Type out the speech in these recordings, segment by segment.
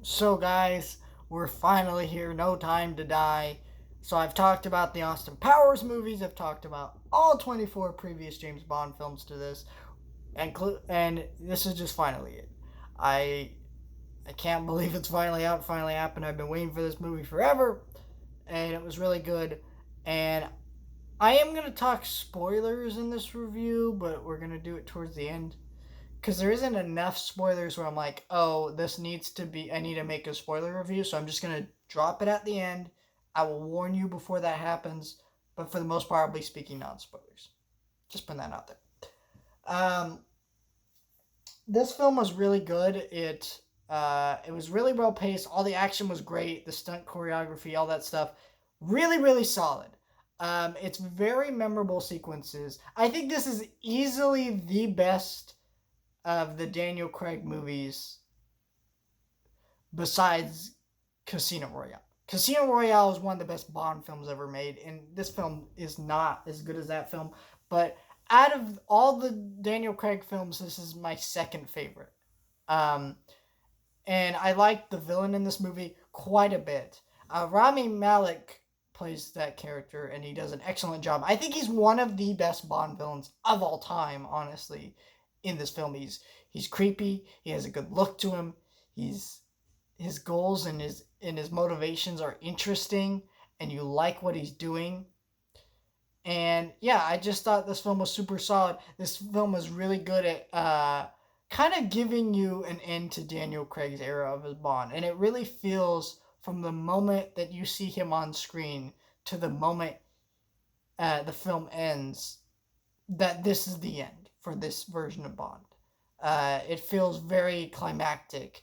So, guys, we're finally here. No Time to Die. So, I've talked about the Austin Powers movies. I've talked about all 24 previous James Bond films to this, and this is just finally it. I I can't believe it's finally out. Finally happened. I've been waiting for this movie forever, and it was really good. And I am gonna talk spoilers in this review, but we're gonna do it towards the end because there isn't enough spoilers where I'm like, oh, this needs to be, I need to make a spoiler review, so I'm just going to drop it at the end. I will warn you before that happens, but for the most part, I'll be speaking non spoilers. Just putting that out there. Um, this film was really good. It was really well paced. All the action was great. The stunt choreography, all that stuff, really solid. It's very memorable sequences. I think this is easily the best of the Daniel Craig movies besides Casino Royale. Casino Royale is one of the best Bond films ever made, and this film is not as good as that film. But out of all the Daniel Craig films, this is my second favorite. Um, and I like the villain in this movie quite a bit. Rami Malek plays that character, and he does an excellent job. I think he's one of the best Bond villains of all time, honestly. In this film, he's creepy. He has a good look to him. He's his goals and his motivations are interesting, and you like what he's doing. And yeah, I just thought this film was super solid. This film was really good at kind of giving you an end to Daniel Craig's era of his Bond. And it really feels from the moment that you see him on screen to the moment the film ends that this is the end for this version of Bond. It feels very climactic.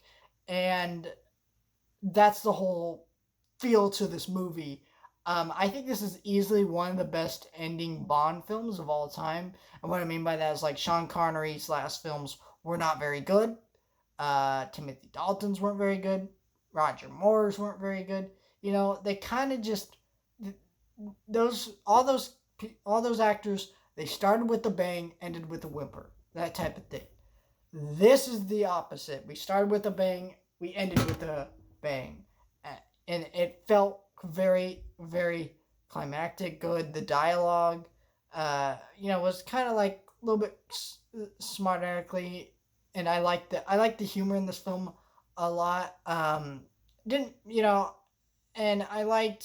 And that's the whole feel to this movie. I think this is easily one of the best ending Bond films of all time. And what I mean by that is like Sean Connery's last films were not very good. Timothy Dalton's weren't very good. Roger Moore's weren't very good. You know, they kind of just those all those actors. They started with a bang, ended with a whimper. That type of thing. This is the opposite. We started with a bang, we ended with a bang. And it felt very climactic, good. The dialogue, was kind of like a little bit smarterically, and I like the humor in this film a lot. Didn't and I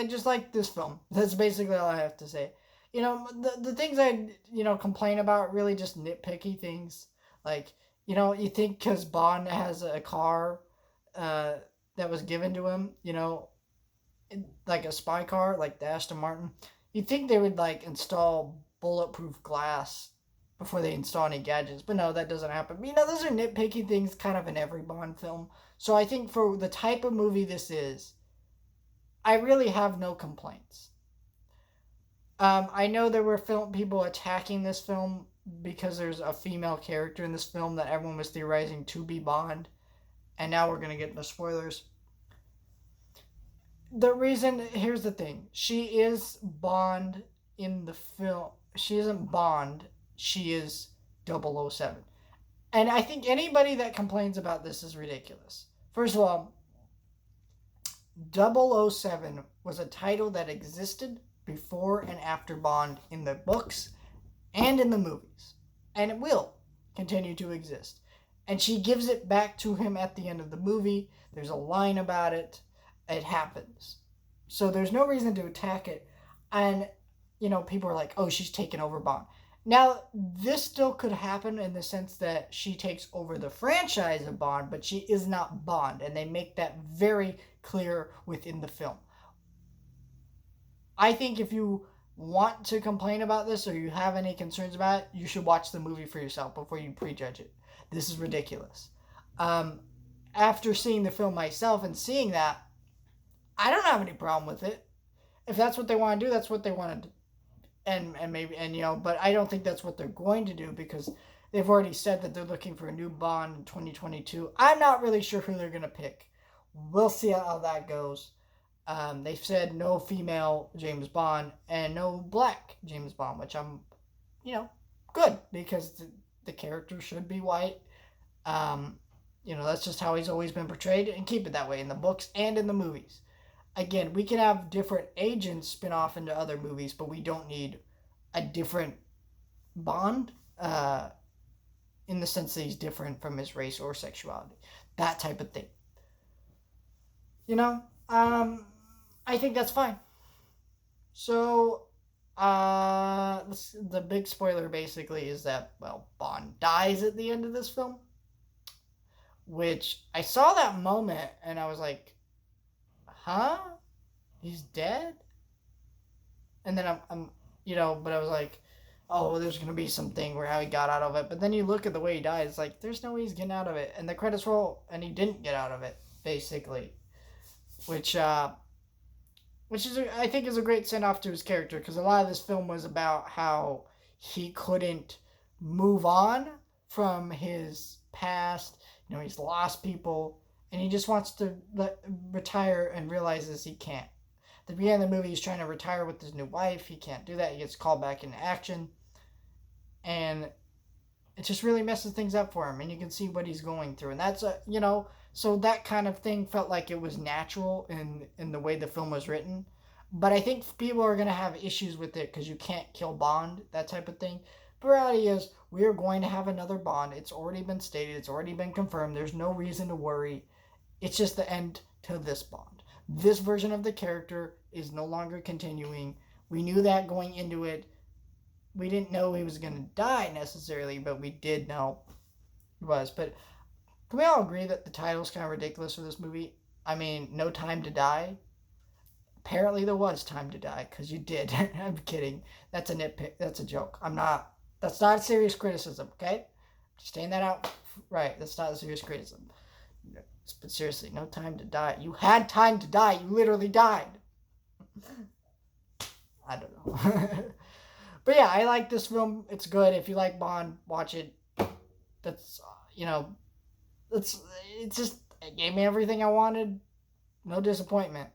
just liked this film. That's basically all I have to say. The things I complain about really just nitpicky things. Like, you think because Bond has a car uh, that was given to him, like a spy car, like the Aston Martin, you'd think they would like install bulletproof glass before they install any gadgets. But no, that doesn't happen. Those are nitpicky things kind of in every Bond film. So I think for the type of movie this is, I really have no complaints. I know there were people attacking this film because there's a female character in this film that everyone was theorizing to be Bond, and now we're gonna get into spoilers. The reason, here's the thing: she is Bond in the film. She isn't Bond. She is 007. And I think anybody that complains about this is ridiculous. First of all, 007 was a title that existed before and after Bond in the books and in the movies. And it will continue to exist. And she gives it back to him at the end of the movie. There's a line about it. It happens. So there's no reason to attack it. And, people are like, oh, she's taken over Bond. Now, this still could happen in the sense that she takes over the franchise of Bond, but she is not Bond. And they make that very clear within the film. I think if you want to complain about this or you have any concerns about it, you should watch the movie for yourself before you prejudge it. This is ridiculous. Um, After seeing the film myself and seeing that, I don't have any problem with it. If that's what they want to do, that's what they want to do. And maybe, but I don't think that's what they're going to do because they've already said that they're looking for a new Bond in 2022. I'm not really sure who they're going to pick. We'll see how that goes. They've said no female James Bond and no black James Bond, which I'm, good because the character should be white. Um, That's just how he's always been portrayed, and keep it that way in the books and in the movies. Again, we can have different agents spin off into other movies, but we don't need a different Bond in the sense that he's different from his race or sexuality. That type of thing. You know, I think that's fine. So, the big spoiler basically is that, well, Bond dies at the end of this film, which I saw that moment and I was like, huh? He's dead? And then but I was like, oh, there's going to be something where how he got out of it. But then you look at the way he died, it's like, there's no way he's getting out of it. And the credits roll, and he didn't get out of it, basically. Which is, I think, is a great send off to his character, because a lot of this film was about how he couldn't move on from his past. He's lost people, and he just wants to retire and realizes he can't. At the beginning of the movie, he's trying to retire with his new wife. He can't do that. He gets called back into action, and it just really messes things up for him, and you can see what he's going through. And that's so that kind of thing felt like it was natural in the way the film was written. But I think people are going to have issues with it because you can't kill Bond, that type of thing. But the reality is, we are going to have another Bond. It's already been stated. It's already been confirmed. There's no reason to worry. It's just the end to this Bond. This version of the character is no longer continuing. We knew that going into it. We didn't know he was going to die necessarily, but we did know he was. But can we all agree that the title's kind of ridiculous for this movie? I mean, No Time to Die. Apparently there was time to die, because you did. I'm kidding. That's a nitpick. That's a joke. That's not a serious criticism, okay? Just staying that out right. That's not a serious criticism. But seriously, no time to die. You had time to die. You literally died. I don't know. But yeah, I like this film. It's good. If you like Bond, watch it. That's, it gave me everything I wanted. No disappointment.